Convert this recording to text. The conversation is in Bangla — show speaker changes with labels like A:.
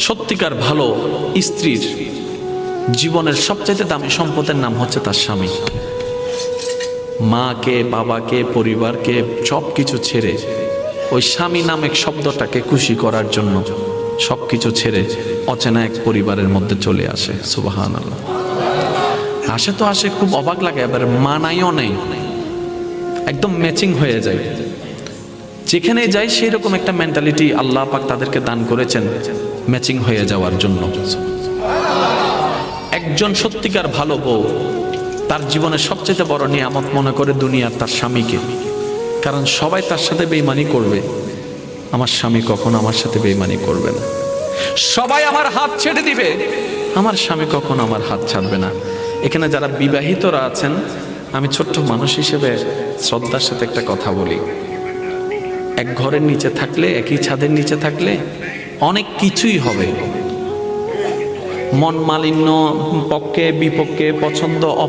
A: সত্যিকার ভালো স্ত্রীর জীবনের সবচাইতে দামি সম্পদের নাম হচ্ছে তার স্বামী। মাকে, বাবাকে, পরিবারকে সব কিছু ছেড়ে ওই স্বামী নামক শব্দটাকে খুশি করার জন্য সবকিছু ছেড়ে অচেনা এক পরিবারের মধ্যে চলে আসে। সুবহানাল্লাহ। আসে তো আসে, খুব অবাক লাগে, এবার মানাইও নেই, একদম ম্যাচিং হয়ে যায়। যেখানে যাই সেই রকম একটা মেন্টালিটি আল্লাহ পাক তাদেরকে দান করেছেন ম্যাচিং হয়ে যাওয়ার জন্য। একজন সত্যিকার ভালো বউ তার জীবনের সবচেয়ে বড় নিয়ামত মনে করে দুনিয়ার তার স্বামীকে। কারণ সবাই তার সাথে বেঈমানি করবে, আমার স্বামী কখনো আমার সাথে বেঈমানি করবে না। সবাই আমার হাত ছেড়ে দিবে, আমার স্বামী কখনো আমার হাত ছাড়বে না। এখানে যারা বিবাহিতরা আছেন, আমি ছোট্ট মানুষ হিসেবে শ্রদ্ধার সাথে একটা কথা বলি। এক ঘরের নিচে থাকলে, একই ছাদের নিচে থাকলে অনেক কিছুই হবে, মন মালিন্য, পক্ষে বিপক্ষে, পছন্দ